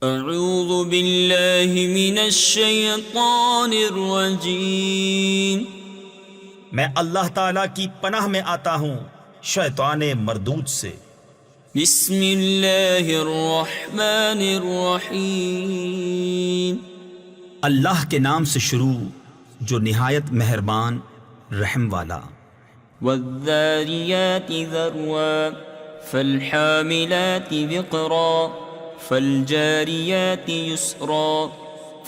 اعوذ باللہ من الشیطان الرجیم، میں اللہ تعالیٰ کی پناہ میں آتا ہوں شیطان مردود سے۔ بسم اللہ الرحمن الرحیم، اللہ کے نام سے شروع جو نہایت مہربان رحم والا۔ والذاریات ذروا فالحاملات وقرا فالجاریات یسرا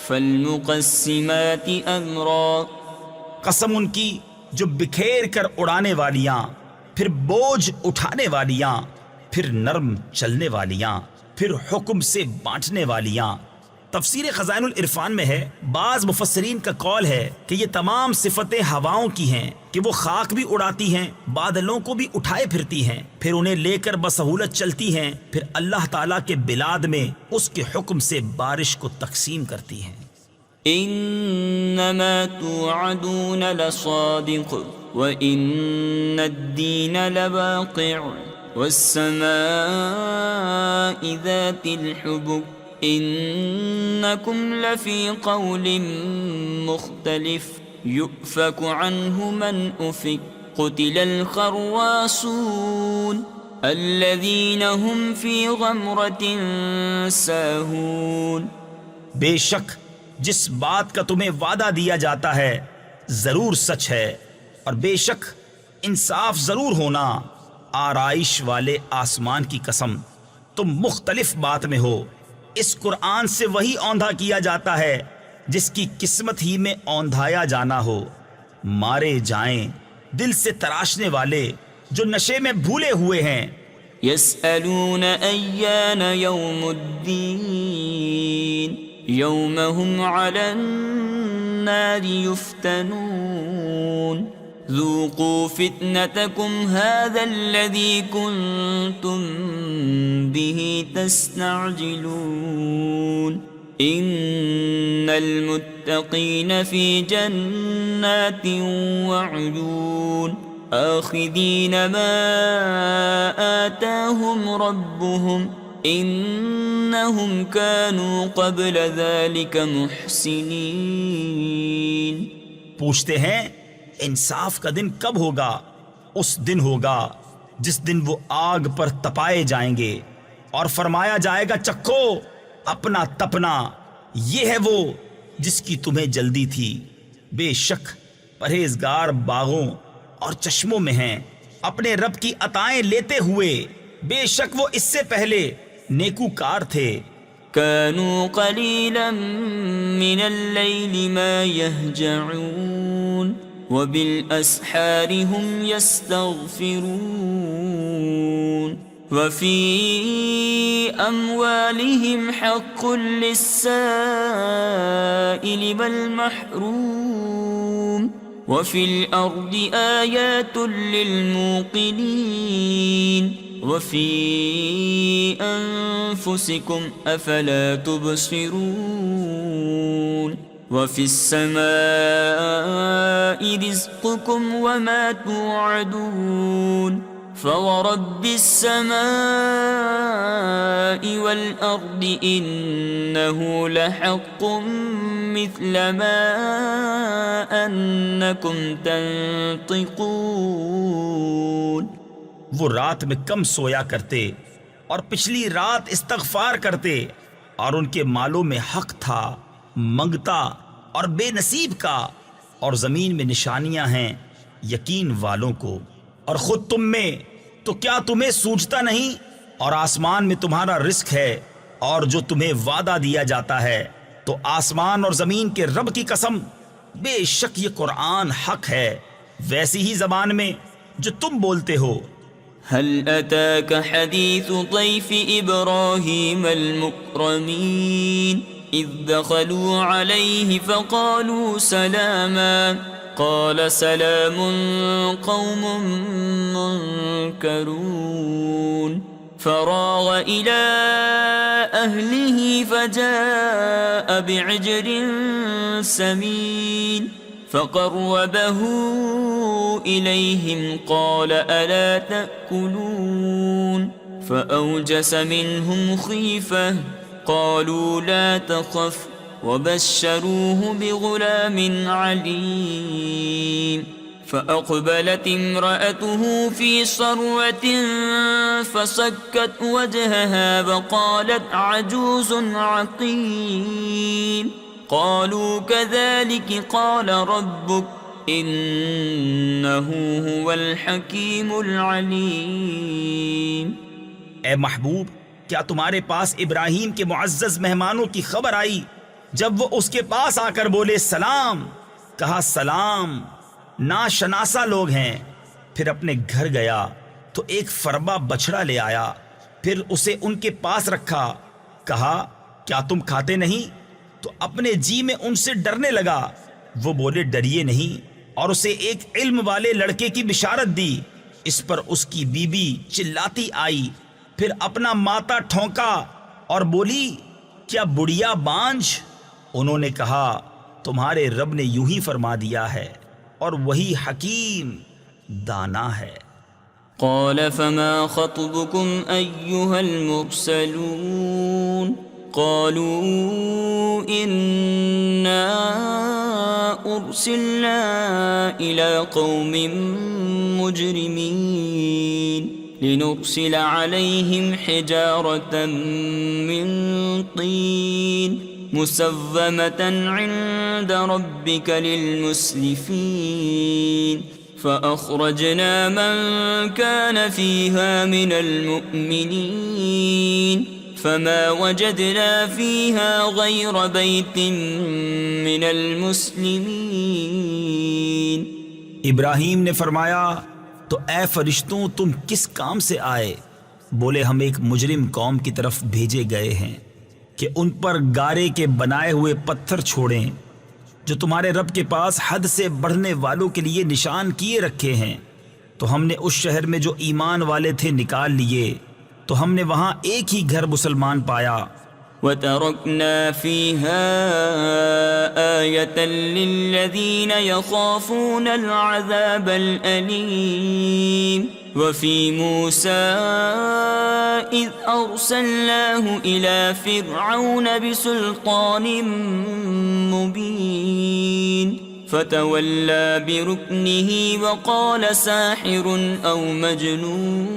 فالمقسمات امرا۔ قسم ان کی جو بکھیر کر اڑانے والیاں، پھر بوجھ اٹھانے والیاں، پھر نرم چلنے والیاں، پھر حکم سے بانٹنے والیاں۔ تفسیر خزائن العرفان میں ہے، بعض مفسرین کا قول ہے کہ یہ تمام صفتیں ہواؤں کی ہیں کہ وہ خاک بھی اڑاتی ہیں، بادلوں کو بھی اٹھائے پھرتی ہیں، پھر انہیں لے کر بسہولت چلتی ہیں، پھر اللہ تعالیٰ کے بلاد میں اس کے حکم سے بارش کو تقسیم کرتی ہیں۔ انما توعدون لصادق وان الدین لواقع والسماء ذات الحبک انکم لفی قول مختلف یؤفک عنہ من افک قتل الخراسون الذین هم فی غمرۃ ساہون۔ بے شک جس بات کا تمہیں وعدہ دیا جاتا ہے ضرور سچ ہے، اور بے شک انصاف ضرور ہونا۔ آرائش والے آسمان کی قسم تم مختلف بات میں ہو۔ اس قرآن سے وہی اوندھا کیا جاتا ہے جس کی قسمت ہی میں اوندھایا جانا ہو۔ مارے جائیں دل سے تراشنے والے جو نشے میں بھولے ہوئے ہیں۔ یسألون ایان یوم الدین یوم هم علی النار یفتنون ذوقوا فتنتکم هذا الذی کنتم به تستعجلون ان المتقین فی جنات وعیون آخذین ما آتاهم ربهم انہم كانوا قبل ذلك محسنین۔ پوچھتے ہیں انصاف کا دن کب ہوگا؟ اس دن ہوگا جس دن وہ آگ پر تپائے جائیں گے اور فرمایا جائے گا چکھو اپنا تپنا، یہ ہے وہ جس کی تمہیں جلدی تھی۔ بے شک پرہیزگار باغوں اور چشموں میں ہیں اپنے رب کی عطائیں لیتے ہوئے، بے شک وہ اس سے پہلے نیکوکار تھے۔ كانوا قليلا من الليل ما يهجعون وبالأسحار هم يستغفرون وفي أموالهم حق للسائل والمحروم وفي الأرض آيات للموقنين وفي أنفسكم أفلا تبصرون وفي السماء رزقكم وما توعدون فورب السماء والأرض إنه لحق مثل ما أنكم تنطقون۔ وہ رات میں کم سویا کرتے اور پچھلی رات استغفار کرتے، اور ان کے مالوں میں حق تھا منگتا اور بے نصیب کا، اور زمین میں نشانیاں ہیں یقین والوں کو، اور خود تم میں تو کیا تمہیں سوچتا نہیں؟ اور آسمان میں تمہارا رزق ہے اور جو تمہیں وعدہ دیا جاتا ہے، تو آسمان اور زمین کے رب کی قسم بے شک یہ قرآن حق ہے ویسی ہی زبان میں جو تم بولتے ہو۔ هل أتاك حديث ضيف إبراهيم المكرمين إذ دخلوا عليه فقالوا سلاما قال سلام قوم منكرون فراغ إلى أهله فجاء بعجل سمين فقربه إليهم قال ألا تأكلون فأوجس منهم خيفة قالوا لا تخف وبشروه بغلام عليم فأقبلت امرأته في صرة فصكت وجهها وقالت عجوز عقيم قالوا كذلك قال ربك إنه هو الحكيم العليم. اے محبوب، کیا تمہارے پاس ابراہیم کے معزز مہمانوں کی خبر آئی جب وہ اس کے پاس آ کر بولے سلام؟ کہا سلام، ناشناسا لوگ ہیں. پھر اپنے گھر گیا تو ایک فربا بچڑا لے آیا، پھر اسے ان کے پاس رکھا. کہا کیا تم کھاتے نہیں؟ تو اپنے جی میں ان سے ڈرنے لگا. وہ بولے ڈریے نہیں، اور اسے ایک علم والے لڑکے کی بشارت دی. اس پر اس کی بیوی چلاتی آئی، پھر اپنا ماتا ٹھونکا اور بولی کیا بڑھیا بانجھ؟ انہوں نے کہا تمہارے رب نے یوں ہی فرما دیا ہے، اور وہی حکیم دانا ہے. قال فما خطبكم أيها المرسلون قالوا إنا أرسلنا إلى قوم مجرمين لنرسل عليهم حجارة من طين مسومة عند ربك للمسرفين فأخرجنا من كان فيها من المؤمنين فما وجدنا فيها غير بيت من المسلمين. ابراہیم نے فرمایا تو اے فرشتوں تم کس کام سے آئے؟ بولے ہم ایک مجرم قوم کی طرف بھیجے گئے ہیں کہ ان پر گارے کے بنائے ہوئے پتھر چھوڑیں جو تمہارے رب کے پاس حد سے بڑھنے والوں کے لیے نشان کیے رکھے ہیں. تو ہم نے اس شہر میں جو ایمان والے تھے نکال لیے، تو ہم نے وہاں ایک ہی گھر مسلمان پایا. وَتَرَكْنَا فِيهَا آيَةً لِّلَّذِينَ يَخَافُونَ الْعَذَابَ الْأَلِيمَ وَفِي مُوسَىٰ إِذْ أَرْسَلْنَاهُ إِلَىٰ فِرْعَوْنَ بِسُلْطَانٍ مُّبِينٍ فَتَوَلَّىٰ بِرُكْنِهِ وَقَالَ سَاحِرٌ أَوْ مَجْنُونٌ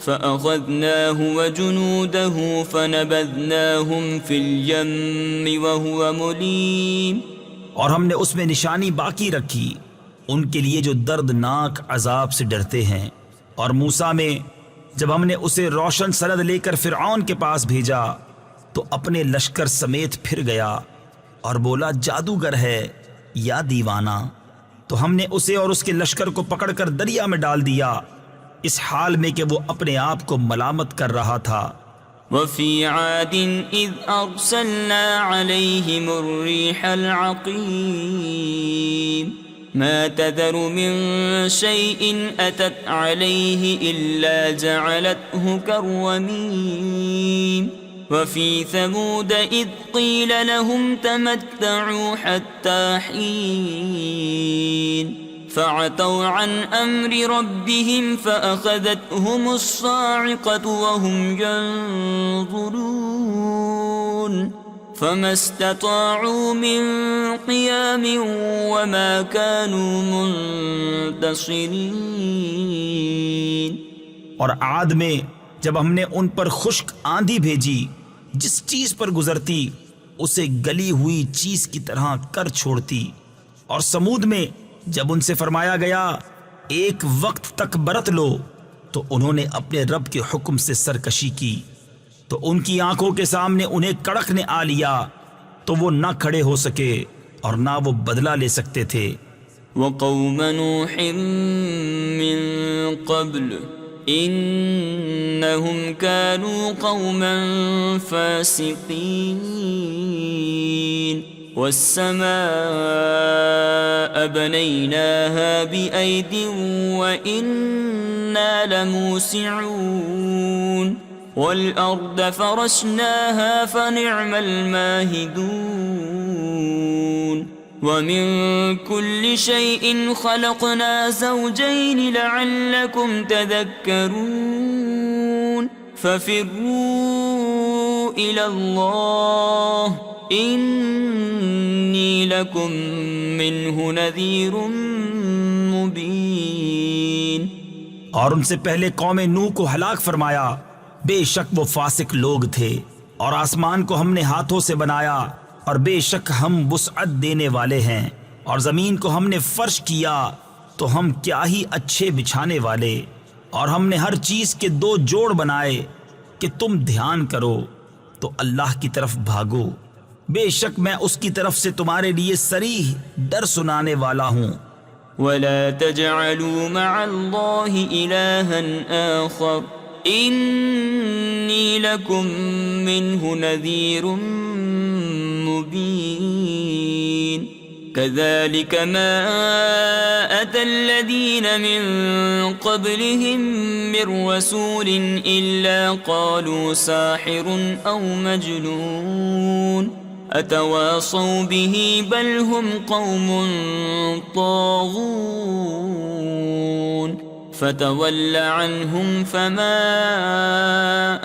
فَأَخَذْنَاهُ وَجُنُودَهُ فَنَبَذْنَاهُمْ فِي الْيَمِّ وَهُوَ مُلِيمٌ. اور ہم نے اس میں نشانی باقی رکھی ان کے لیے جو دردناک عذاب سے ڈرتے ہیں. اور موسیٰ میں جب ہم نے اسے روشن سند لے کر فرعون کے پاس بھیجا تو اپنے لشکر سمیت پھر گیا اور بولا جادوگر ہے یا دیوانہ. تو ہم نے اسے اور اس کے لشکر کو پکڑ کر دریا میں ڈال دیا، اس حال میں کہ وہ اپنے آپ کو ملامت کر رہا تھا. وَفِي عَادٍ إِذْ أَرْسَلْنَا عَلَيْهِمُ الرِّيحَ الْعَقِيمَ مَا تَذَرُ مِن شَيْءٍ أَتَتْ عَلَيْهِ إِلَّا جَعَلَتْهُ كَالرَّمِيمِ. وَفِي ثَمُودَ إِذْ قِيلَ لَهُمْ تَمَتَّعُوا حَتَّى حِينٍ فَعَتَوْا عَنْ أَمْرِ رَبِّهِمْ فَأَخَذَتْهُمُ الصَّاعِقَةُ وَهُمْ يَنظُرُونَ فَمَا اسْتَطَاعُوا مِنْ قِيَامٍ وَمَا كَانُوا مُنْتَصِرِينَ. اور عاد میں جب ہم نے ان پر خشک آندھی بھیجی، جس چیز پر گزرتی اسے گلی ہوئی چیز کی طرح کر چھوڑتی. اور سمود میں جب ان سے فرمایا گیا ایک وقت تک برت لو تو انہوں نے اپنے رب کے حکم سے سرکشی کی، تو ان کی آنکھوں کے سامنے انہیں کڑک نے آ لیا تو وہ نہ کھڑے ہو سکے اور نہ وہ بدلہ لے سکتے تھے. وَقَوْمَ نُوحٍ مِّن قَبْلُ إِنَّهُمْ كَانُوا قَوْمًا فَاسِقِينَ. وَالسَّمَاءَ بَنَيْنَاهَا بِأَيْدٍ وَإِنَّا لَمُوسِعُونَ. وَالْأَرْضَ فَرَشْنَاهَا فَنِعْمَ الْمَاهِدُونَ. وَمِن كُلِّ شَيْءٍ خَلَقْنَا زَوْجَيْنِ لَعَلَّكُمْ تَذَكَّرُونَ. فَفِرُّوا إلى الله إني لكم منه نذير مبين۔ اور ان سے پہلے قوم نوح کو ہلاک فرمایا، بے شک وہ فاسق لوگ تھے۔ اور آسمان کو ہم نے ہاتھوں سے بنایا، اور بے شک ہم وسعت دینے والے ہیں، اور زمین کو ہم نے فرش کیا تو ہم کیا ہی اچھے بچھانے والے، اور ہم نے ہر چیز کے دو جوڑ بنائے کہ تم دھیان کرو تو اللہ کی طرف بھاگو، بے شک میں اس کی طرف سے تمہارے لیے صریح ڈر سنانے والا ہوں۔ ولا تجعلوا مع الله إلها آخر إني لكم منه نذير مبين۔ كذلك ما أتى الذين من قبلهم من رسول إلا قالوا ساحر أو مجنون أتواصوا به بل هم قوم طاغون فتول عنهم فما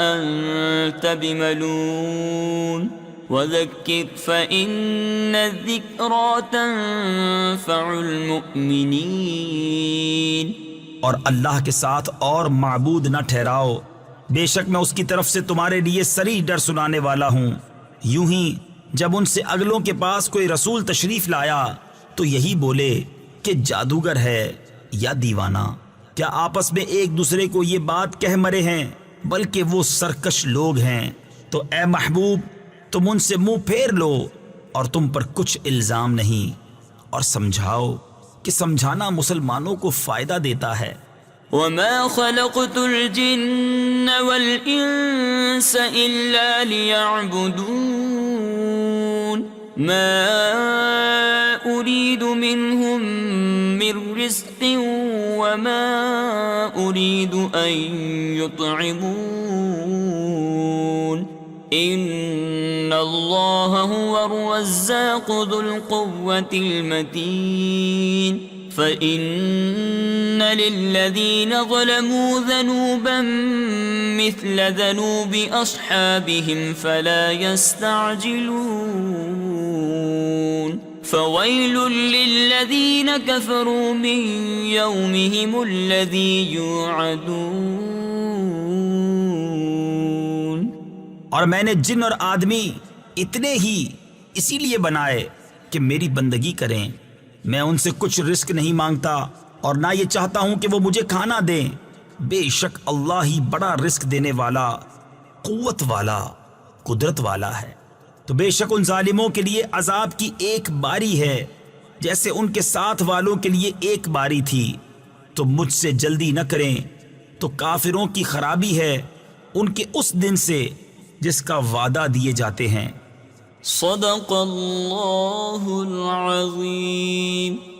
أنت بملوم وذكر فإن الذكرى تنفع المؤمنين۔ اور اللہ کے ساتھ اور معبود نہ ٹھہراؤ، بے شک میں اس کی طرف سے تمہارے لیے صریح ڈر سنانے والا ہوں۔ یوں ہی جب ان سے اگلوں کے پاس کوئی رسول تشریف لایا تو یہی بولے کہ جادوگر ہے یا دیوانہ، کیا آپس میں ایک دوسرے کو یہ بات کہہ مرے ہیں، بلکہ وہ سرکش لوگ ہیں۔ تو اے محبوب تم ان سے منہ پھیر لو اور تم پر کچھ الزام نہیں، اور سمجھاؤ کہ سمجھانا مسلمانوں کو فائدہ دیتا ہے۔ وما خلقت الجن والإنس إلا ليعبدون ما أريد منهم من رزق وما أريد أن يطعمون إن الله هو الرزاق ذو القوة المتين۔ فإن للذين ظلموا ذنوبا مثل ذنوب أصحابهم فلا يستعجلون فويل للذين كفروا من يومهم الذي يوعدون۔ اور میں نے جن اور آدمی اتنے ہی اسی لیے بنائے کہ میری بندگی کریں، میں ان سے کچھ رزق نہیں مانگتا اور نہ یہ چاہتا ہوں کہ وہ مجھے کھانا دیں، بے شک اللہ ہی بڑا رزق دینے والا، قوت والا، قدرت والا ہے۔ تو بے شک ان ظالموں کے لیے عذاب کی ایک باری ہے جیسے ان کے ساتھ والوں کے لیے ایک باری تھی، تو مجھ سے جلدی نہ کریں تو کافروں کی خرابی ہے ان کے اس دن سے جس کا وعدہ دیے جاتے ہیں۔ صدق اللہ العظیم۔